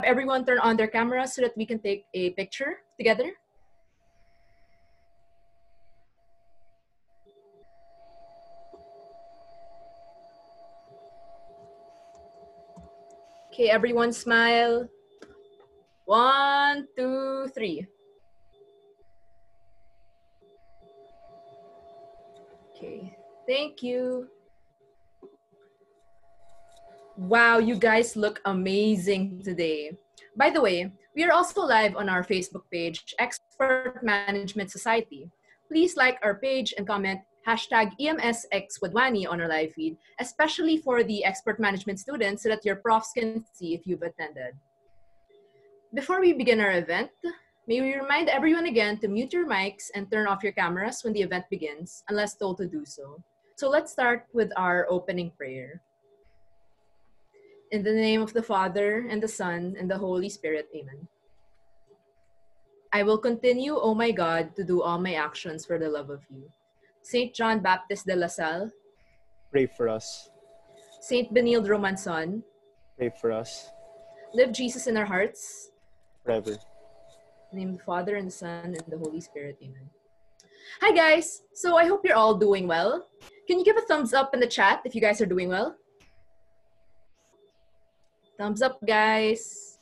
everyone turn on their cameras so that we can take a picture together? Okay, everyone smile. 1, 2, 3. Okay, thank you. Wow, you guys look amazing today. By the way, we are also live on our Facebook page, Expert Management Society. Please like our page and comment hashtag EMSXWadwani on our live feed, especially for the expert management students so that your profs can see if you've attended. Before we begin our event, may we remind everyone again to mute your mics and turn off your cameras when the event begins, unless told to do so. So let's start with our opening prayer. In the name of the Father, and the Son, and the Holy Spirit, amen. I will continue, O my God, to do all my actions for the love of you. Saint John Baptist de La Salle, Pray for us. Saint Benilde Romanson, Pray for us. live Jesus in our hearts. Forever. In the name of the Father, and the Son, and the Holy Spirit, amen. Hi guys! So I hope you're all doing well. Can you give a thumbs up in the chat if you guys are doing well? Thumbs up, guys.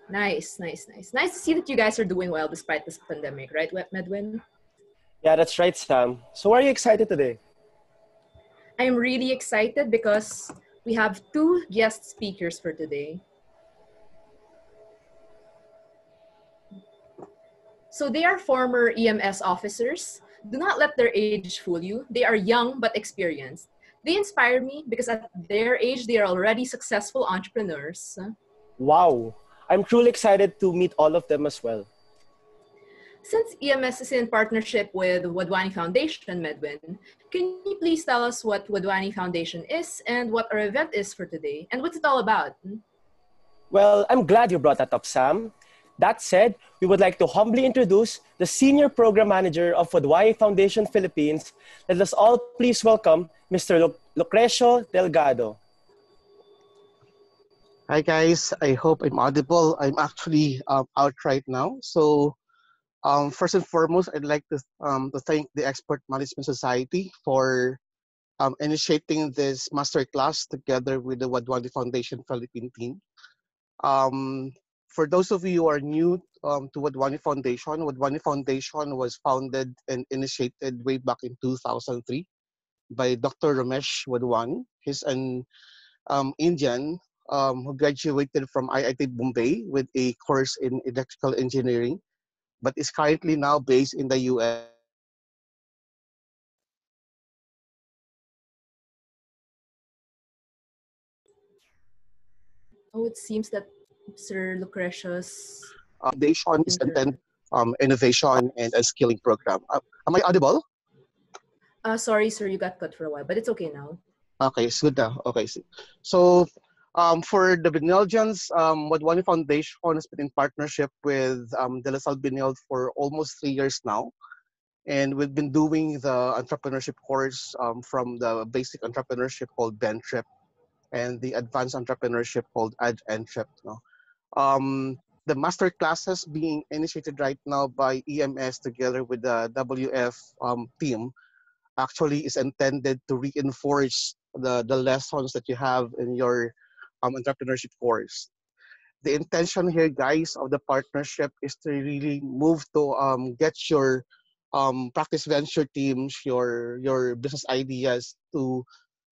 Nice, nice, nice. Nice to see that you guys are doing well despite this pandemic, right, Medwin? Yeah, that's right, Sam. So are you excited today? I'm really excited because we have 2 guest speakers for today. So they are former EMS officers. Do not let their age fool you. They are young but experienced. They inspire me because at their age, they are already successful entrepreneurs. Wow. I'm truly excited to meet all of them as well. Since EMS is in partnership with Wadwani Foundation, Medwin, can you please tell us what Wadwani Foundation is and what our event is for today and what's it all about? Well, I'm glad you brought that up, Sam. That said, we would like to humbly introduce the Senior Program Manager of Wadwani Foundation Philippines. Let us all please welcome Mr. Lucrecio Delgado. Hi guys, I hope I'm audible. I'm actually out right now. So first and foremost, I'd like to thank the Expert Management Society for initiating this masterclass together with the Wadwani Foundation Philippine team. For those of you who are new to Wadwani Foundation was founded and initiated way back in 2003 by Dr. Ramesh Wadwani. He's an Indian who graduated from IIT Bombay with a course in electrical engineering, but is currently now based in the US. Oh, it seems that Sir Lucretius. Foundation is intended innovation and a skilling program. Am I audible? Sorry, sir, you got cut for a while, but it's okay now. Okay, it's good now. Okay, so for the Benildians, Wadwani Foundation has been in partnership with De La Salle Benilde for almost 3 years now. And we've been doing the entrepreneurship course from the basic entrepreneurship called BenTrip and the advanced entrepreneurship called AdEntrip. No? The master classes being initiated right now by EMS together with the WF team actually is intended to reinforce the lessons that you have in your entrepreneurship course. The intention here, guys, of the partnership is to really move to get your practice venture teams, your business ideas to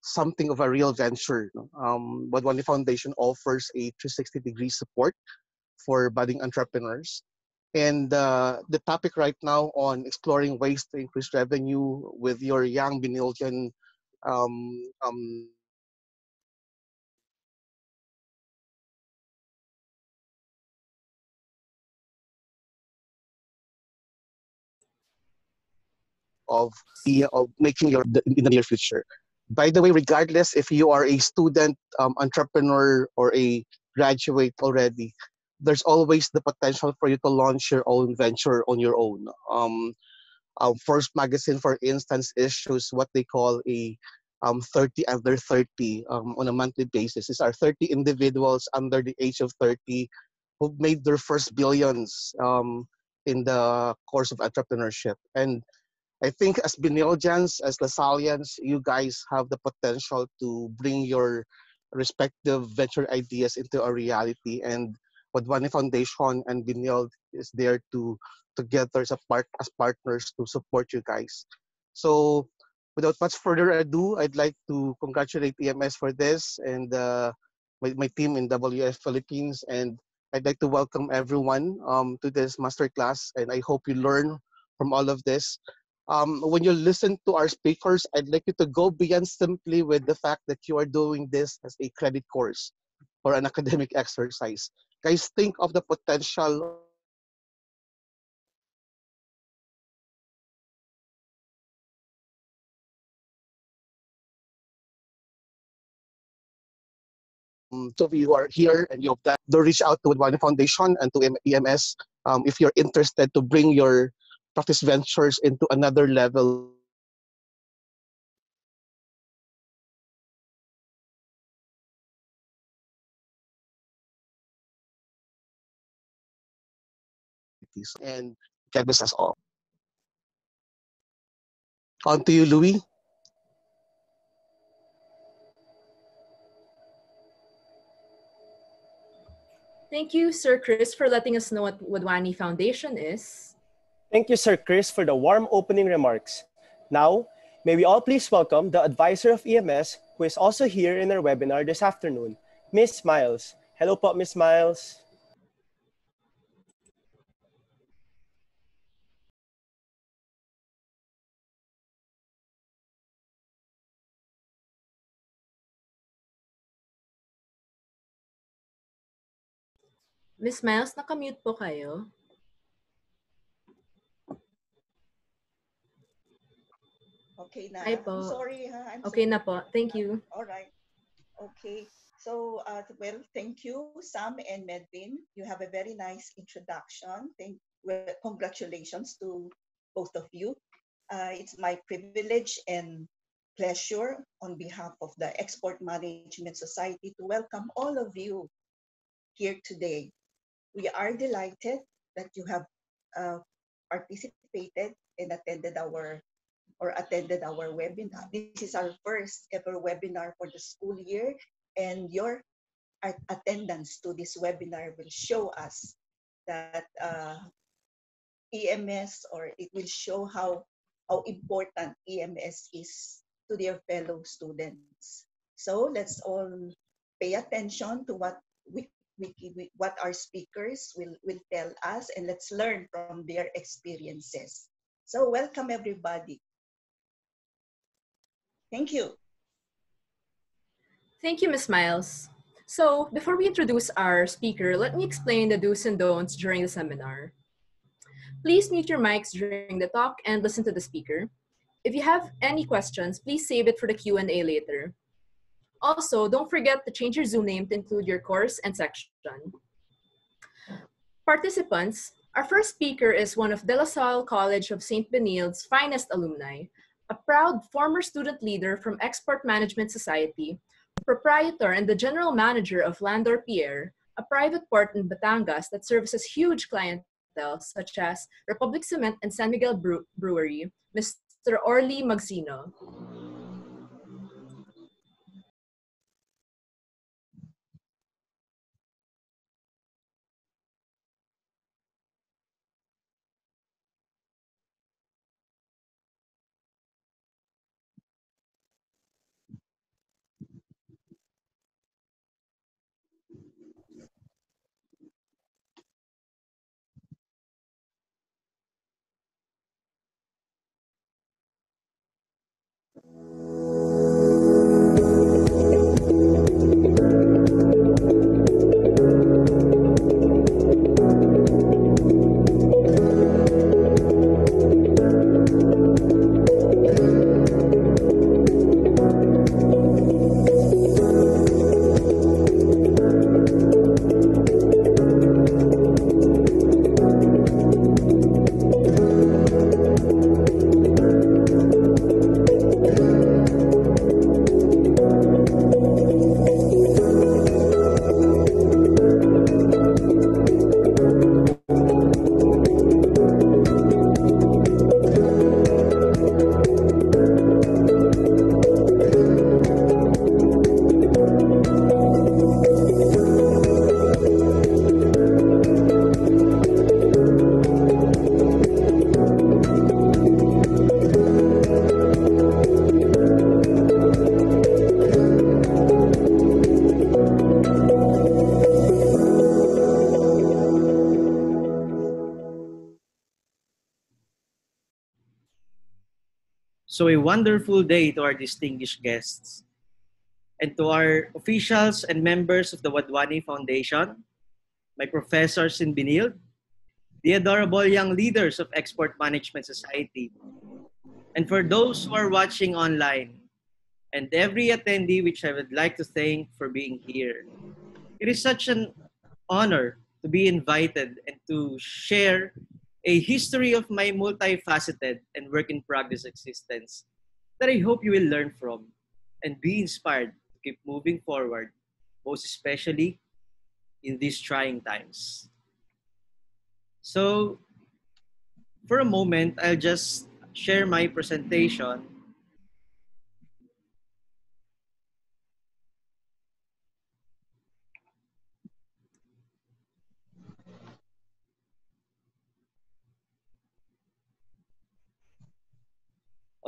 something of a real venture. Wadwani Foundation offers a 360-degree support for budding entrepreneurs. And the topic right now on exploring ways to increase revenue with your young Benildian um, um, of making your in the near future. By the way, regardless if you are a student, entrepreneur, or a graduate already, there's always the potential for you to launch your own venture on your own. First Magazine, for instance, issues what they call a 30 under 30 on a monthly basis. These are 30 individuals under the age of 30 who've made their first billions in the course of entrepreneurship. And I think as Binillians, as Lasallians, you guys have the potential to bring your respective venture ideas into a reality. And Wadhwani Foundation and Binil is there to together as partners to support you guys. So without much further ado, I'd like to congratulate EMS for this and my team in WF Philippines. And I'd like to welcome everyone to this masterclass. And I hope you learn from all of this. When you listen to our speakers, I'd like you to go beyond simply with the fact that you are doing this as a credit course or an academic exercise. Guys, think of the potential of you who are here and you have that, do reach out to Wadhwani Foundation and to EMS if you're interested to bring your practice ventures into another level. And God bless us all. On to you, Louis. Thank you, Sir Chris, for letting us know what Wadhwani Foundation is. Thank you, Sir Chris, for the warm opening remarks. Now, may we all please welcome the advisor of EMS who is also here in our webinar this afternoon, Miss Miles. Hello po, Miss Miles. Miss Miles, nakamute po kayo. Okay na. Hi po. I'm sorry, ha? I'm Okay sorry. na po. Thank you. All right. Okay. So, well, thank you, Sam and Medvin. You have a very nice introduction. Congratulations to both of you. It's my privilege and pleasure on behalf of the Export Management Society to welcome all of you here today. We are delighted that you have participated and attended our webinar. This is our first ever webinar for the school year, and your attendance to this webinar will show us that EMS, or it will show how important EMS is to their fellow students. So let's all pay attention to what our speakers will tell us, and let's learn from their experiences. So welcome everybody. Thank you. Thank you, Miss Miles. So, before we introduce our speaker, let me explain the do's and don'ts during the seminar. Please mute your mics during the talk and listen to the speaker. If you have any questions, please save it for the Q&A later. Also, don't forget to change your Zoom name to include your course and section. Participants, our first speaker is one of De La Salle College of St. Benilde's finest alumni, a proud former student leader from Export Management Society, proprietor and the general manager of Landor Pierre, a private port in Batangas that services huge clientele such as Republic Cement and San Miguel Brewery, Mr. Orly Magsino. So a wonderful day to our distinguished guests and to our officials and members of the Wadhwani Foundation, my professors in Benilde, the adorable young leaders of Export Management Society, and for those who are watching online, and every attendee which I would like to thank for being here. It is such an honor to be invited and to share a history of my multifaceted and work in progress existence that I hope you will learn from and be inspired to keep moving forward, most especially in these trying times. So, for a moment, I'll just share my presentation.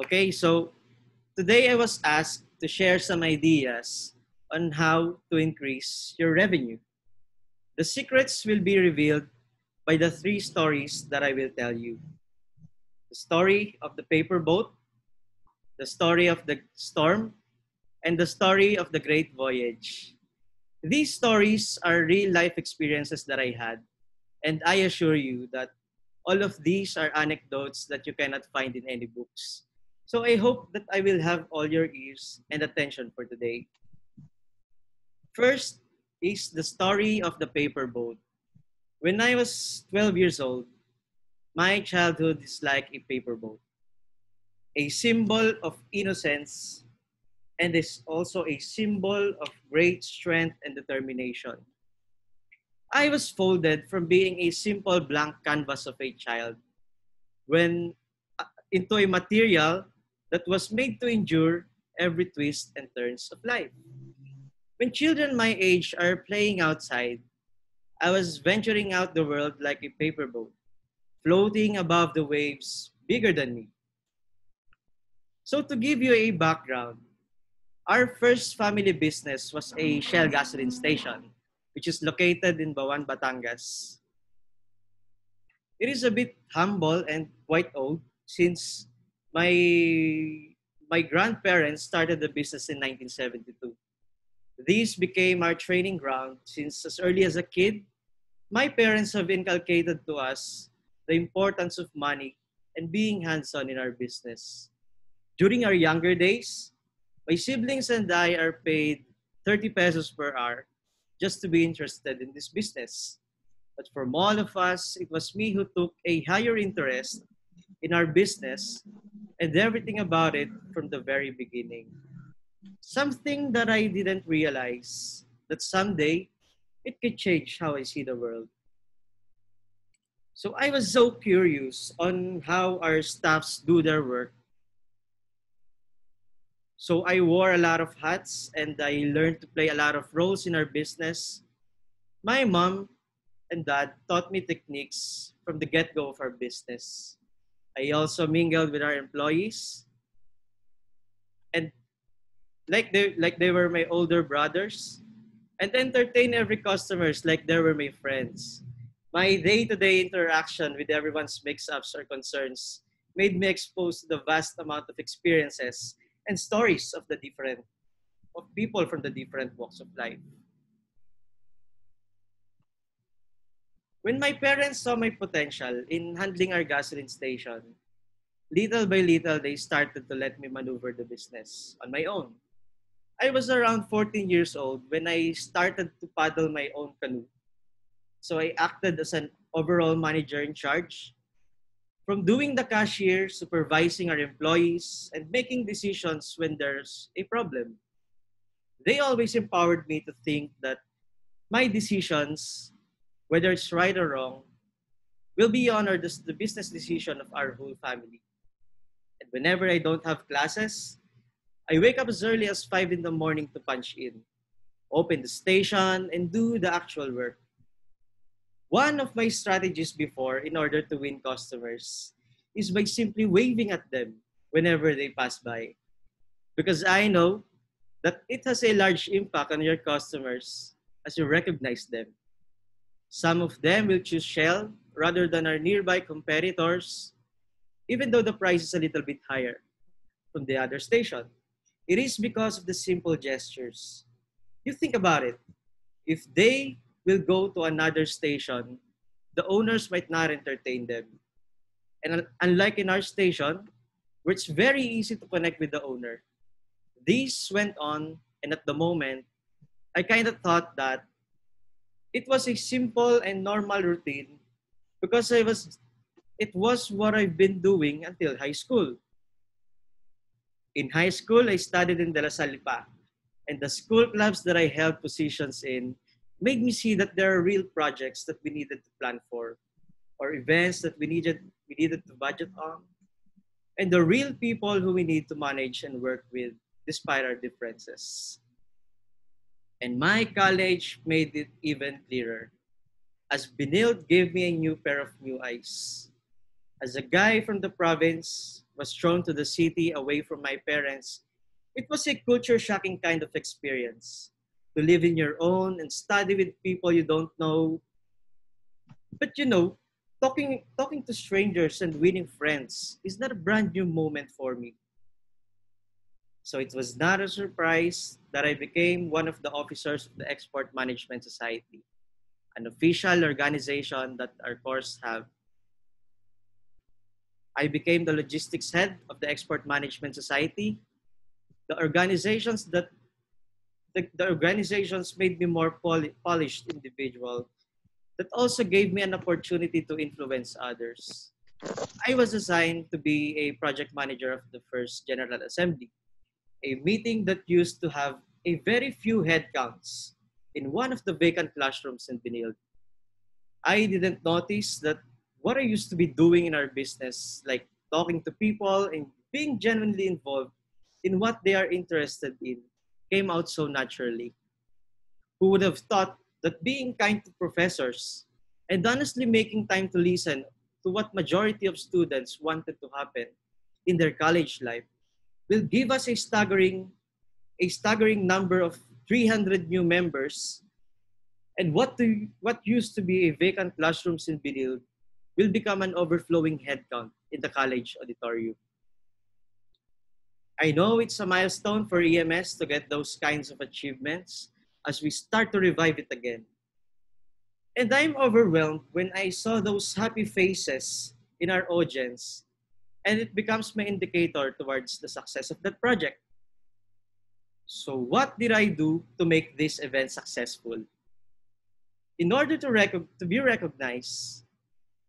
Okay, so today I was asked to share some ideas on how to increase your revenue. The secrets will be revealed by the three stories that I will tell you. The story of the paper boat, the story of the storm, and the story of the great voyage. These stories are real life experiences that I had, and I assure you that all of these are anecdotes that you cannot find in any books. So I hope that I will have all your ears and attention for today. First is the story of the paper boat. When I was 12 years old, my childhood is like a paper boat, a symbol of innocence, and is also a symbol of great strength and determination. I was folded from being a simple blank canvas of a child when into a material that was made to endure every twist and turns of life. When children my age are playing outside, I was venturing out the world like a paper boat, floating above the waves bigger than me. So to give you a background, our first family business was a Shell gasoline station, which is located in Bawan, Batangas. It is a bit humble and quite old since my my grandparents started the business in 1972. These became our training ground since as early as a kid, my parents have inculcated to us the importance of money and being hands-on in our business. During our younger days, my siblings and I are paid 30 pesos per hour just to be interested in this business. But for all of us, it was me who took a higher interest in our business and everything about it from the very beginning. Something that I didn't realize that someday it could change how I see the world. So I was so curious on how our staffs do their work. So I wore a lot of hats and I learned to play a lot of roles in our business. My mom and dad taught me techniques from the get-go of our business. I also mingled with our employees and like they were my older brothers and entertain every customers like they were my friends. My day-to-day interaction with everyone's mix-ups or concerns made me exposed to the vast amount of experiences and stories of the different of people from the different walks of life. When my parents saw my potential in handling our gasoline station, little by little they started to let me maneuver the business on my own. I was around 14 years old when I started to paddle my own canoe. So I acted as an overall manager in charge, from doing the cashier, supervising our employees, and making decisions when there's a problem. They always empowered me to think that my decisions, whether it's right or wrong, will be honored as the business decision of our whole family. And whenever I don't have classes, I wake up as early as 5 in the morning to punch in, open the station, and do the actual work. One of my strategies before in order to win customers is by simply waving at them whenever they pass by. Because I know that it has a large impact on your customers as you recognize them. Some of them will choose Shell rather than our nearby competitors, even though the price is a little bit higher. from the other station. It is because of the simple gestures. You think about it. If they will go to another station, the owners might not entertain them. And unlike in our station, where it's very easy to connect with the owner, these went on, and at the moment, I kind of thought that it was a simple and normal routine because it was what I've been doing until high school. In high school, I studied in De La Salle pa, and the school clubs that I held positions in made me see that there are real projects that we needed to plan for, or events that we needed to budget on, and the real people who we need to manage and work with despite our differences. And my college made it even clearer, as Benilde gave me a new pair of new eyes. As a guy from the province was thrown to the city away from my parents, it was a culture shocking kind of experience. To live in your own and study with people you don't know. But talking to strangers and winning friends is not a brand new moment for me. So it was not a surprise that I became one of the officers of the Export Management Society, an official organization that our course have. I became the logistics head of the Export Management Society. The organizations that the organizations made me more polished individual that also gave me an opportunity to influence others. I was assigned to be a project manager of the first General Assembly, a meeting that used to have a very few headcounts in one of the vacant classrooms in Benilde. I didn't notice that what I used to be doing in our business, like talking to people and being genuinely involved in what they are interested in, came out so naturally. Who would have thought that being kind to professors and honestly making time to listen to what majority of students wanted to happen in their college life will give us a staggering number of 300 new members, and what used to be a vacant classrooms in Benil will become an overflowing headcount in the college auditorium. I know it's a milestone for EMS to get those kinds of achievements as we start to revive it again. And I'm overwhelmed when I saw those happy faces in our audience, and it becomes my indicator towards the success of that project. So what did I do to make this event successful? In order to be recognized,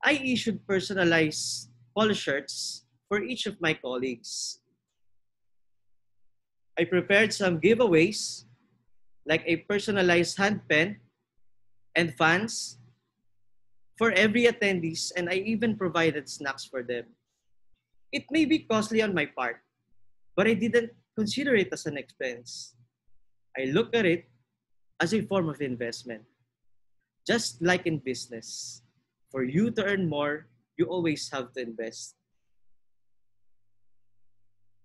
I issued personalized polo shirts for each of my colleagues. I prepared some giveaways like a personalized hand pen and fans for every attendees, and I even provided snacks for them. It may be costly on my part, but I didn't consider it as an expense. I look at it as a form of investment. Just like in business, for you to earn more, you always have to invest.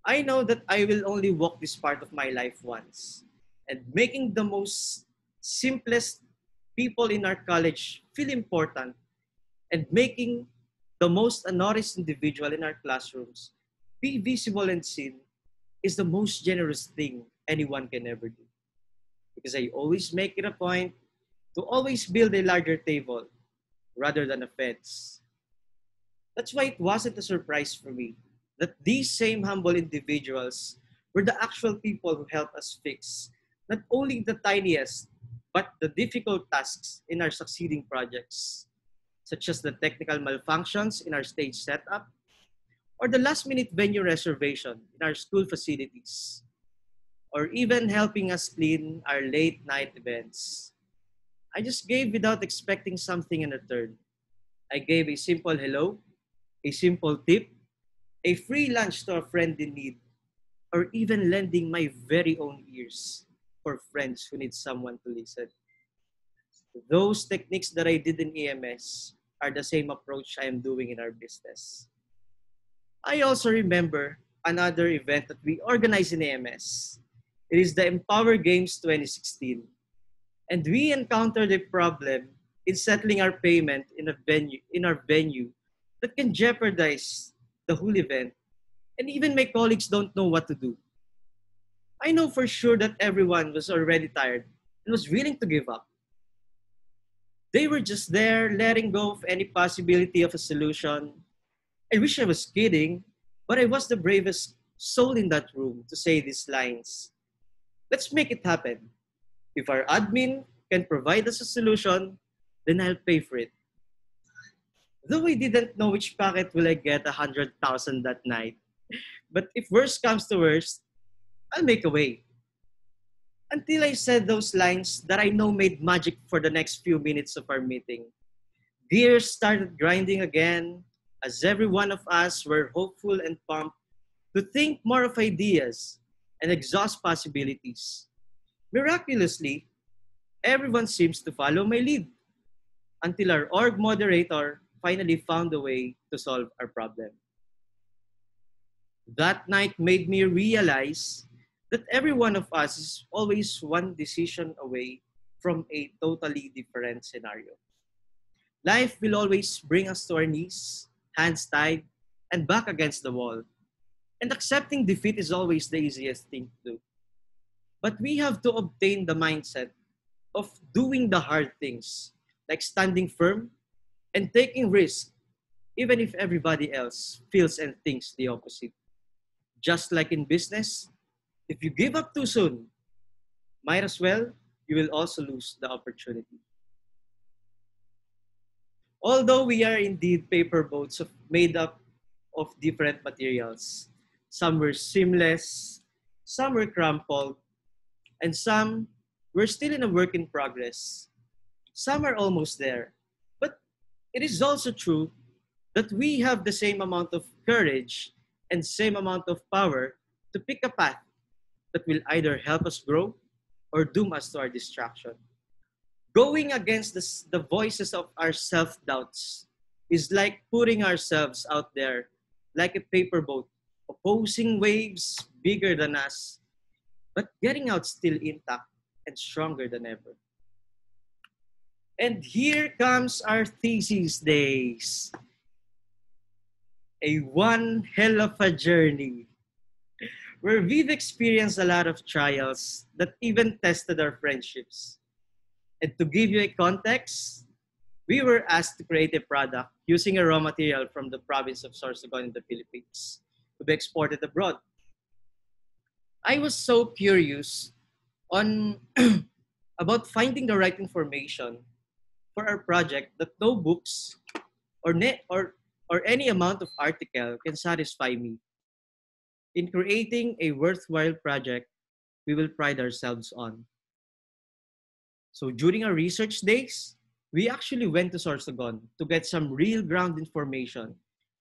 I know that I will only walk this part of my life once, and making the most simplest people in our college feel important and making the most unnoticed individual in our classrooms be visible and seen is the most generous thing anyone can ever do. Because I always make it a point to always build a larger table rather than a fence. That's why it wasn't a surprise for me that these same humble individuals were the actual people who helped us fix not only the tiniest, but the difficult tasks in our succeeding projects, such as the technical malfunctions in our stage setup or the last minute venue reservation in our school facilities, or even helping us clean our late night events. I just gave without expecting something in return. I gave a simple hello, a simple tip, a free lunch to a friend in need, or even lending my very own ears for friends who need someone to listen. Those techniques that I did in EMS are the same approach I am doing in our business. I also remember another event that we organized in AMS. It is the Empower Games 2016. And we encountered a problem in settling our payment in our venue that can jeopardize the whole event And even my colleagues don't know what to do. I know for sure that everyone was already tired and was willing to give up. They were just there, letting go of any possibility of a solution. I wish I was kidding, but I was the bravest soul in that room to say these lines. Let's make it happen. If our admin can provide us a solution, then I'll pay for it. Though I didn't know which packet will I get 100,000 that night. But if worst comes to worst, I'll make a way. Until I said those lines that I know made magic for the next few minutes of our meeting. Gears started grinding again as every one of us were hopeful and pumped to think more of ideas and exhaust possibilities. Miraculously, everyone seems to follow my lead until our org moderator finally found a way to solve our problem. That night made me realize that every one of us is always one decision away from a totally different scenario. Life will always bring us to our knees, hands tied, and back against the wall. And accepting defeat is always the easiest thing to do. But we have to obtain the mindset of doing the hard things, like standing firm and taking risks, even if everybody else feels and thinks the opposite. Just like in business, if you give up too soon, might as well, you will also lose the opportunity. Although we are indeed paper boats made up of different materials, some were seamless, some were crumpled, and some were still in a work in progress. Some are almost there. But it is also true that we have the same amount of courage and same amount of power to pick a path that will either help us grow or doom us to our distraction. Going against the voices of our self-doubts is like putting ourselves out there like a paper boat, opposing waves bigger than us, but getting out still intact and stronger than ever. And here comes our thesis days. A one hell of a journey where we've experienced a lot of trials that even tested our friendships. And to give you a context, we were asked to create a product using a raw material from the province of Sorsogon in the Philippines to be exported abroad. I was so curious on about finding the right information for our project that no books or or any amount of article can satisfy me. In creating a worthwhile project, we will pride ourselves on. So during our research days, we actually went to Sorsogon to get some real ground information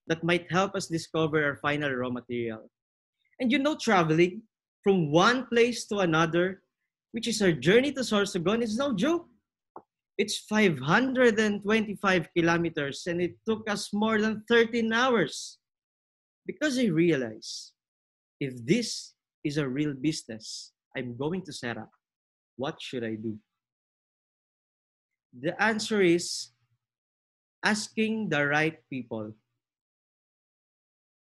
that might help us discover our final raw material. And traveling from one place to another, which is our journey to Sorsogon, is no joke. It's 525 kilometers and it took us more than 13 hours. Because I realized, if this is a real business I'm going to set up, what should I do? The answer is asking the right people.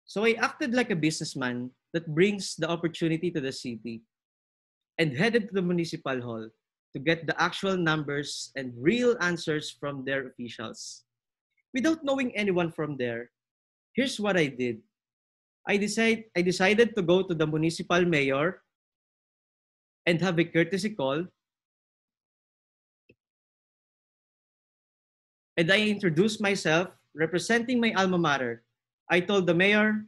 So I acted like a businessman that brings the opportunity to the city and headed to the municipal hall to get the actual numbers and real answers from their officials. Without knowing anyone from there, here's what I did. I decided to go to the municipal mayor and have a courtesy call. And I introduced myself representing my alma mater. I told the mayor,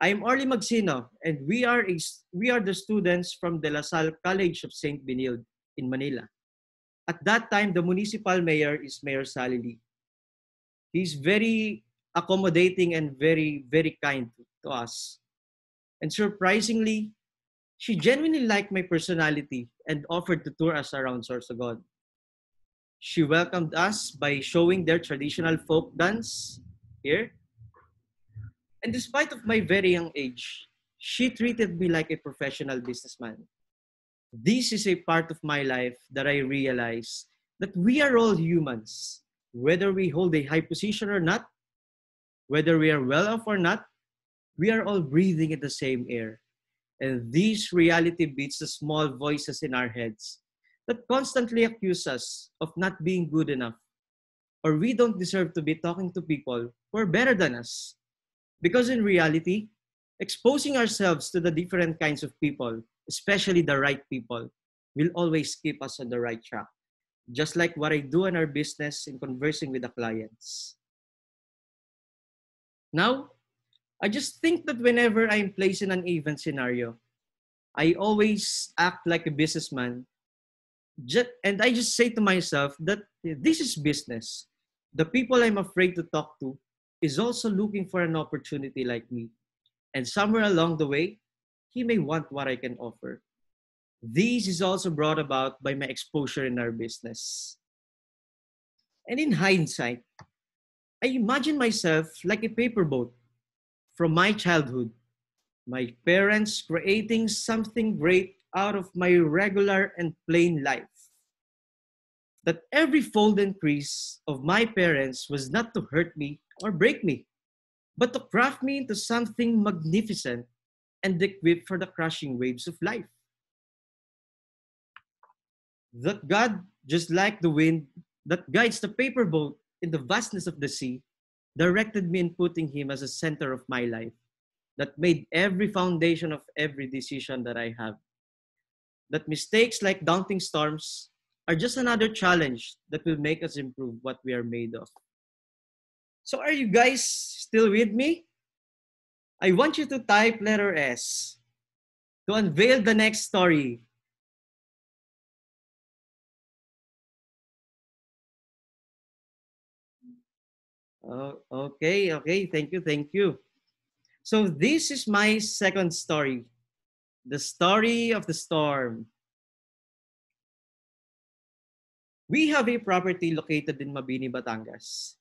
I am Orly Magsino and we are the students from De La Salle College of St. Benilde in Manila. At that time, the municipal mayor is Mayor Sally Lee. He's very accommodating and very, very kind to us. And surprisingly, she genuinely liked my personality and offered to tour us around Sorsogon. She welcomed us by showing their traditional folk dance here. And despite of my very young age, she treated me like a professional businessman. This is a part of my life that I realize that we are all humans, whether we hold a high position or not, whether we are well off or not, We are all breathing in the same air. And this reality beats the small voices in our heads that constantly accuse us of not being good enough, or we don't deserve to be talking to people who are better than us. Because in reality, exposing ourselves to the different kinds of people, especially the right people, will always keep us on the right track. Just like what I do in our business in conversing with the clients. Now, I just think that whenever I'm placed in an event scenario, I always act like a businessman. And I just say to myself that this is business. The people I'm afraid to talk to is also looking for an opportunity like me. And somewhere along the way, he may want what I can offer. This is also brought about by my exposure in our business. And in hindsight, I imagine myself like a paper boat from my childhood. My parents creating something great out of my regular and plain life. That every fold and crease of my parents was not to hurt me or break me, but to craft me into something magnificent and equipped for the crushing waves of life. That God, just like the wind that guides the paper boat in the vastness of the sea, directed me in putting Him as the center of my life, that made every foundation of every decision that I have. That mistakes like daunting storms are just another challenge that will make us improve what we are made of. So are you guys still with me? I want you to type letter S to unveil the next story. Okay, thank you. So this is my second story, the story of the storm. We have a property located in Mabini, Batangas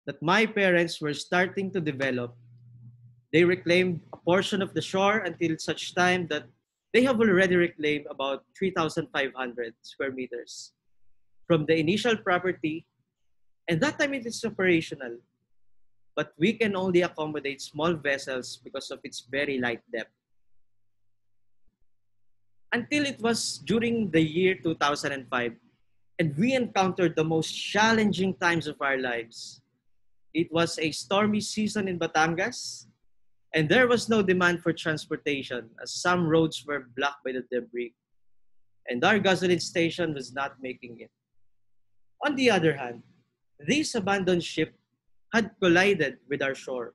that my parents were starting to develop. They reclaimed a portion of the shore until such time that they have already reclaimed about 3,500 square meters from the initial property, and that time it is operational. But we can only accommodate small vessels because of its very light depth. Until it was during the year 2005, and we encountered the most challenging times of our lives. It was a stormy season in Batangas, and there was no demand for transportation as some roads were blocked by the debris, and our gasoline station was not making it. On the other hand, this abandoned ship had collided with our shore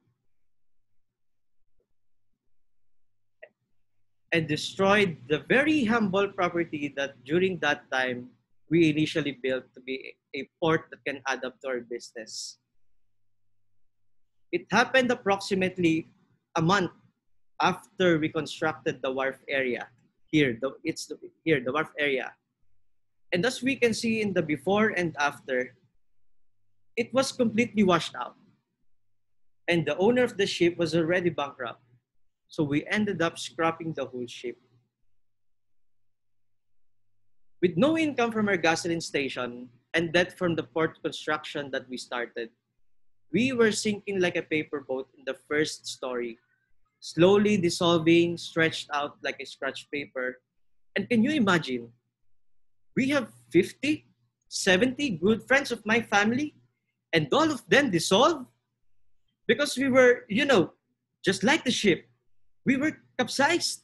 and destroyed the very humble property that during that time we initially built to be a port that can add up to our business. It happened approximately a month after we constructed the wharf area. The wharf area. And as we can see in the before and after, it was completely washed out. And the owner of the ship was already bankrupt. So we ended up scrapping the whole ship. With no income from our gasoline station and debt from the port construction that we started, we were sinking like a paper boat in the first story, slowly dissolving, stretched out like a scratch paper. And can you imagine? We have 50, 70 good friends of my family, and all of them dissolved because we were, just like the ship, we were capsized.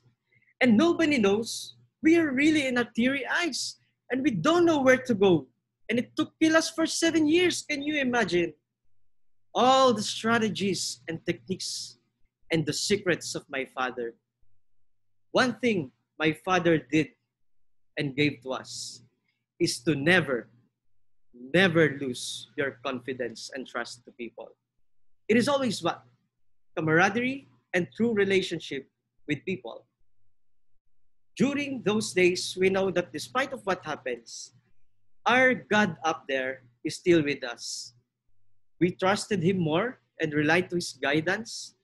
And nobody knows. We are really in a teary ice and we don't know where to go. And it took us for 7 years. Can you imagine? All the strategies and techniques and the secrets of my father. One thing my father did and gave to us is to never lose your confidence and trust to people. It is always what? Camaraderie and true relationship with people. During those days, we know that despite of what happens, our God up there is still with us. We trusted Him more and relied to His guidance.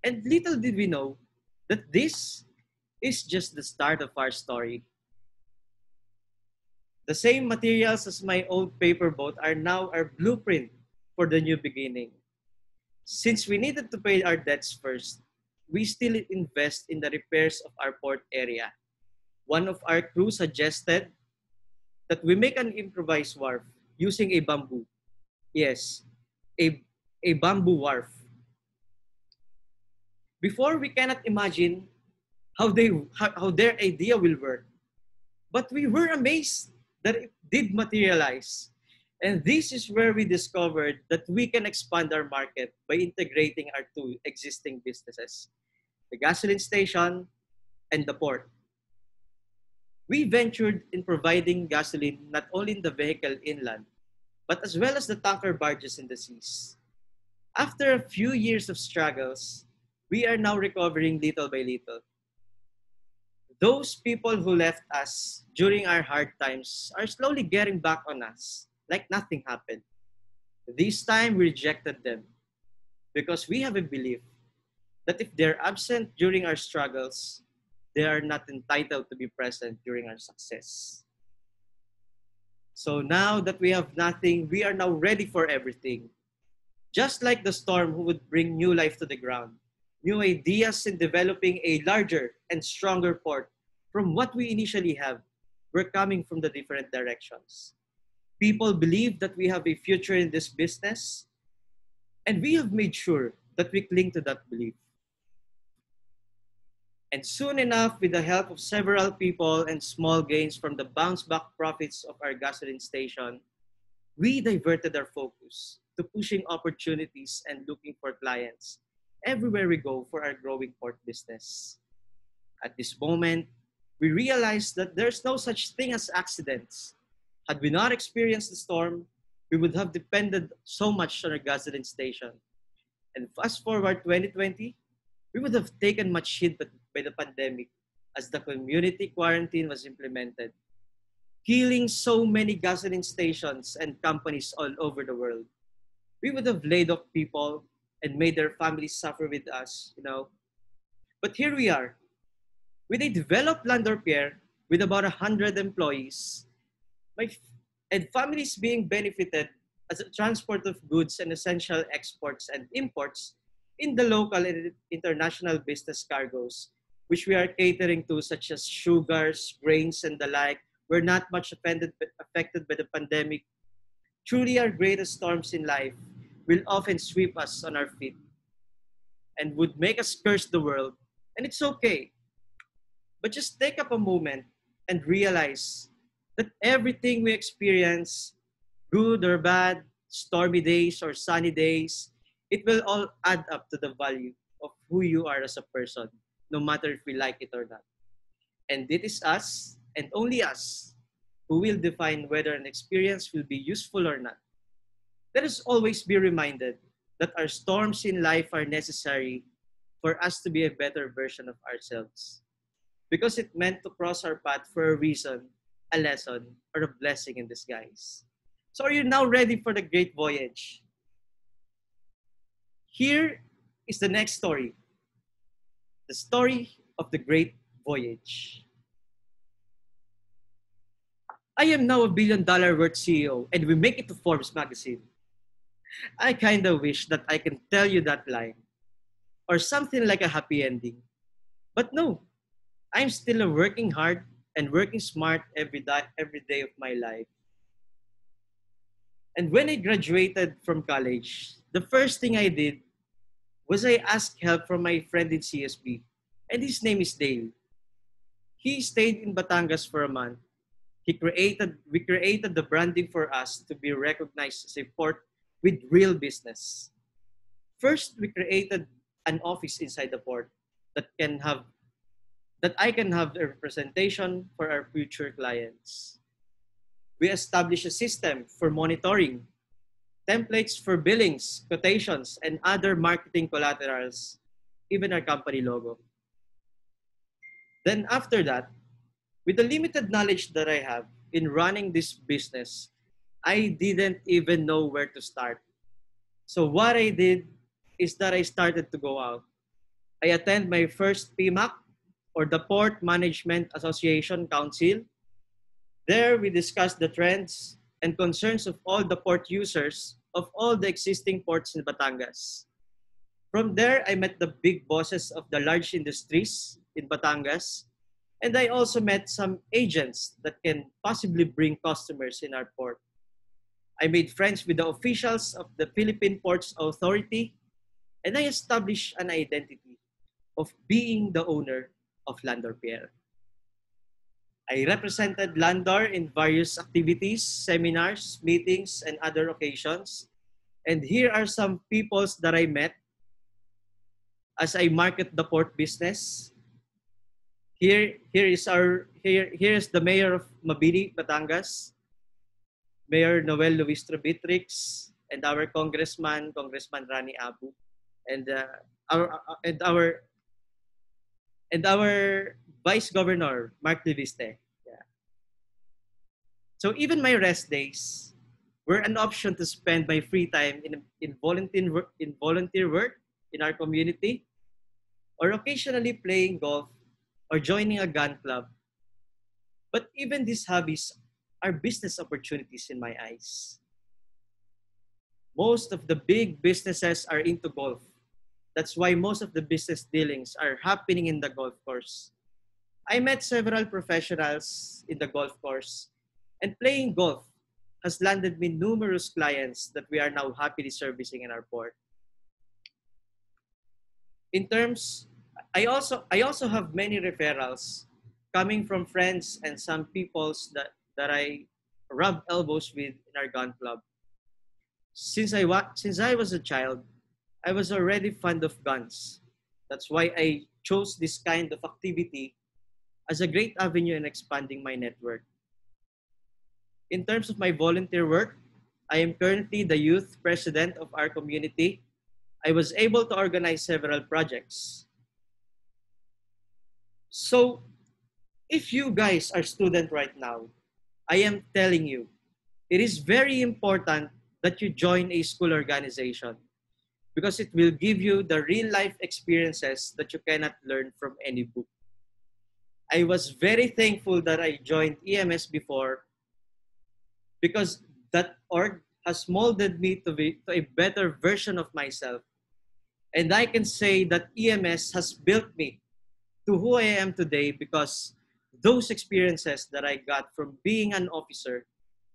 And little did we know that this is just the start of our story. The same materials as my old paper boat are now our blueprint for the new beginning. Since we needed to pay our debts first, we still invest in the repairs of our port area. One of our crew suggested that we make an improvised wharf using a bamboo. Yes, a, a bamboo wharf. Before, we cannot imagine how their idea will work. But we were amazed that it did materialize. And this is where we discovered that we can expand our market by integrating our two existing businesses, the gasoline station and the port. We ventured in providing gasoline not only in the vehicle inland, but as well as the tanker barges in the seas. After a few years of struggles, we are now recovering little by little. Those people who left us during our hard times are slowly getting back on us like nothing happened. This time we rejected them because we have a belief that if they're absent during our struggles, they are not entitled to be present during our success. So now that we have nothing, we are now ready for everything. Just like the storm who would bring new life to the ground, new ideas in developing a larger and stronger port from what we initially have were coming from the different directions. People believe that we have a future in this business, and we have made sure that we cling to that belief. And soon enough, with the help of several people and small gains from the bounce back profits of our gasoline station, we diverted our focus to pushing opportunities and looking for clients everywhere we go for our growing port business. At this moment, we realized that there's no such thing as accidents. Had we not experienced the storm, we would have depended so much on our gasoline station. And fast forward 2020, we would have taken much hit by the pandemic as the community quarantine was implemented, killing so many gasoline stations and companies all over the world. We would have laid off people and made their families suffer with us, you know. But here we are, with a developed Landor Pier with about 100 employees, and families being benefited as a transport of goods and essential exports and imports in the local and international business cargoes, which we are catering to, such as sugars, grains, and the like, were not much affected by the pandemic. Truly, our greatest storms in life will often sweep us on our feet and would make us curse the world. And it's okay. But just take up a moment and realize that everything we experience, good or bad, stormy days or sunny days, it will all add up to the value of who you are as a person, no matter if we like it or not. And it is us, and only us, who will define whether an experience will be useful or not. Let us always be reminded that our storms in life are necessary for us to be a better version of ourselves. Because it meant to cross our path for a reason, a lesson, or a blessing in disguise. So are you now ready for the great voyage? Here is the next story. The story of the great voyage. I am now a $1 billion worth CEO and we make it to Forbes magazine. I kinda wish that I can tell you that line or something like a happy ending. But no, I'm still working hard and working smart every day of my life. And when I graduated from college, the first thing I did was I asked help from my friend in CSB, and his name is Dale. He stayed in Batangas for a month. We created the branding for us to be recognized as a port with real business. First, we created an office inside the port that I can have a representation for our future clients. We established a system for monitoring, templates for billings, quotations, and other marketing collaterals, even our company logo. Then after that, with the limited knowledge that I have in running this business, I didn't even know where to start. So what I did is that I started to go out. I attend my first PMAC, or the Port Management Association Council. There we discussed the trends and concerns of all the port users of all the existing ports in Batangas. From there, I met the big bosses of the large industries in Batangas, and I also met some agents that can possibly bring customers in our port. I made friends with the officials of the Philippine Ports Authority, and I established an identity of being the owner of Landor Pierre. I represented Landor in various activities, seminars, meetings, and other occasions. And here are some peoples that I met as I market the port business. Here is the mayor of Mabini, Batangas, Mayor Noel Luis Trobitrix, and our Congressman Rani Abu, and our and our and our Vice Governor Mark Leviste. Yeah. So even my rest days were an option to spend my free time in volunteer work in our community, or occasionally playing golf or joining a gun club. But even these hobbies are business opportunities in my eyes. Most of the big businesses are into golf. That's why most of the business dealings are happening in the golf course. I met several professionals in the golf course, and playing golf has landed me numerous clients that we are now happily servicing in our port. In terms, I also have many referrals coming from friends and some peoples that I rub elbows with in our gun club. Since I was a child, I was already fond of guns. That's why I chose this kind of activity as a great avenue in expanding my network. In terms of my volunteer work, I am currently the youth president of our community. I was able to organize several projects. So, if you guys are student right now, I am telling you, it is very important that you join a school organization because it will give you the real life experiences that you cannot learn from any book. I was very thankful that I joined EMS before because that org has molded me to a better version of myself. And I can say that EMS has built me to who I am today because those experiences that I got from being an officer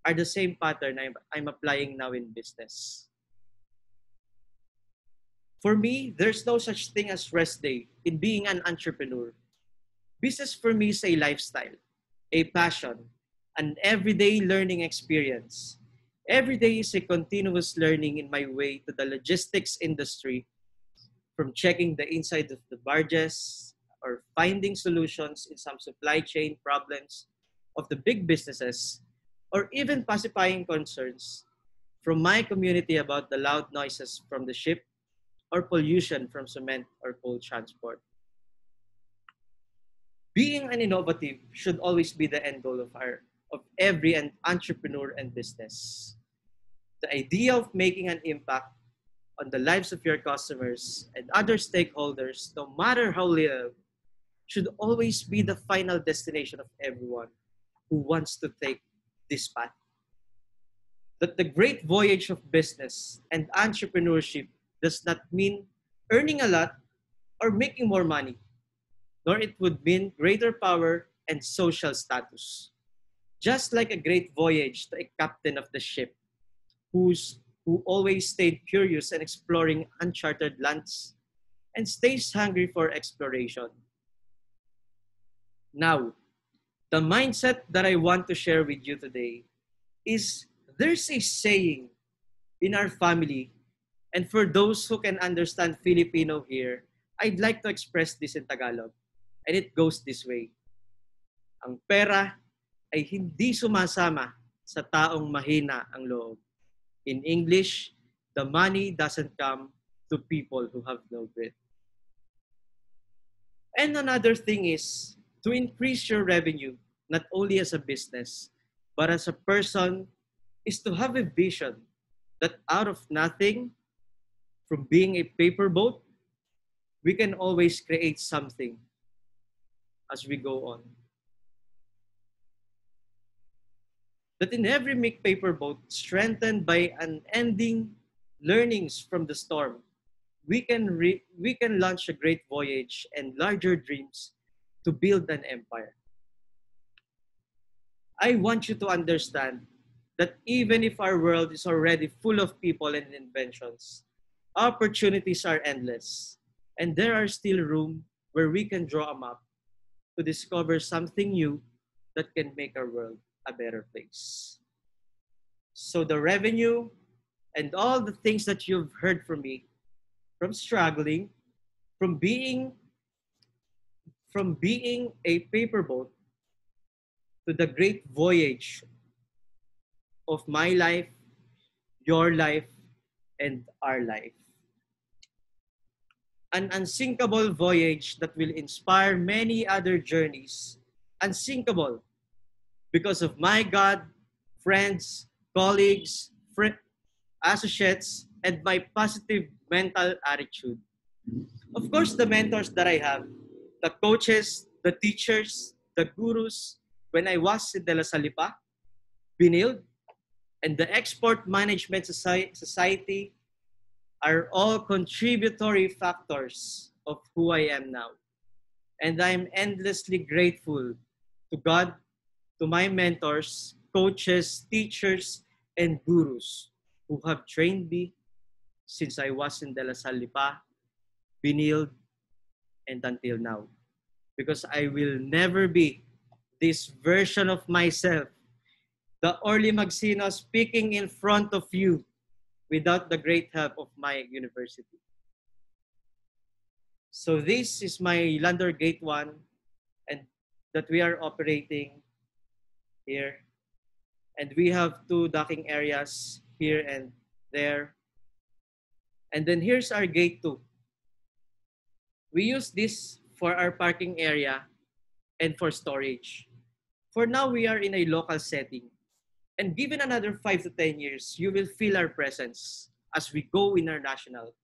are the same pattern I'm applying now in business. For me, there's no such thing as rest day in being an entrepreneur. Business for me is a lifestyle, a passion, an everyday learning experience. Every day is a continuous learning in my way to the logistics industry, from checking the inside of the barges or finding solutions in some supply chain problems of the big businesses, or even pacifying concerns from my community about the loud noises from the ship or pollution from cement or coal transport. Being an innovative should always be the end goal of every entrepreneur and business. The idea of making an impact on the lives of your customers and other stakeholders, no matter how little, should always be the final destination of everyone who wants to take this path. That the great voyage of business and entrepreneurship does not mean earning a lot or making more money, nor it would mean greater power and social status. Just like a great voyage to a captain of the ship who always stayed curious and exploring uncharted lands and stays hungry for exploration. Now, the mindset that I want to share with you today is there's a saying in our family, and for those who can understand Filipino here, I'd like to express this in Tagalog. And it goes this way. Ang pera ay hindi sumasama sa taong mahina ang loob. In English, the money doesn't come to people who have no grit. And another thing is to increase your revenue, not only as a business, but as a person, is to have a vision that out of nothing, from being a paper boat, we can always create something as we go on. That in every paper boat, strengthened by unending learnings from the storm, we can launch a great voyage and larger dreams to build an empire. I want you to understand that even if our world is already full of people and inventions, opportunities are endless, and there are still room where we can draw a map to discover something new that can make our world a better place. So the revenue and all the things that you've heard from me, from struggling, from being a paper boat to the great voyage of my life, your life, and our life. An unsinkable voyage that will inspire many other journeys. Unsinkable because of my God, friends, colleagues, associates, and my positive mental attitude. Of course, the mentors that I have, the coaches, the teachers, the gurus, when I was in De La Salipa, Binild, and the Export Management Society are all contributory factors of who I am now. And I'm endlessly grateful to God, to my mentors, coaches, teachers, and gurus who have trained me since I was in De La Salipa, Binild, and until now. Because I will never be this version of myself, the Orly Magsino speaking in front of you without the great help of my university. So this is my Landor Gate 1 and that we are operating here. And we have 2 docking areas here and there. And then here's our gate 2. We use this for our parking area and for storage. For now, we are in a local setting. And given another 5 to 10 years, you will feel our presence as we go international,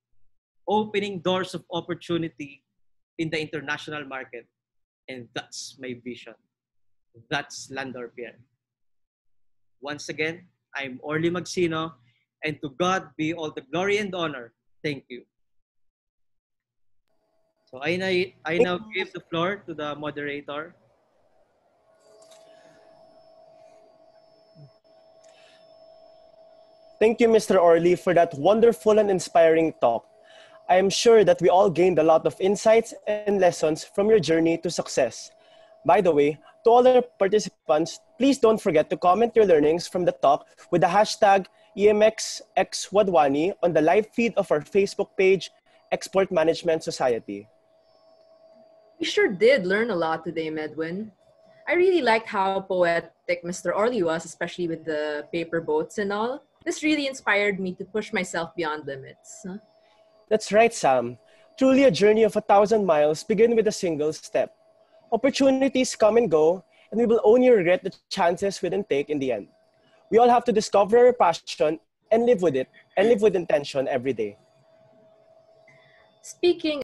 opening doors of opportunity in the international market. And that's my vision. That's Landor Pierre. Once again, I'm Orly Magsino, and to God be all the glory and honor. Thank you. So I now give the floor to the moderator. Thank you, Mr. Orly, for that wonderful and inspiring talk. I am sure that we all gained a lot of insights and lessons from your journey to success. By the way, to all our participants, please don't forget to comment your learnings from the talk with the hashtag EMXXWadwani on the live feed of our Facebook page, Export Management Society. We sure did learn a lot today, Medwin. I really liked how poetic Mr. Orly was, especially with the paper boats and all. This really inspired me to push myself beyond limits. That's right, Sam. Truly a journey of 1,000 miles begin with a single step. Opportunities come and go, and we will only regret the chances we didn't take in the end. We all have to discover our passion and live with it, and live with intention every day. Speaking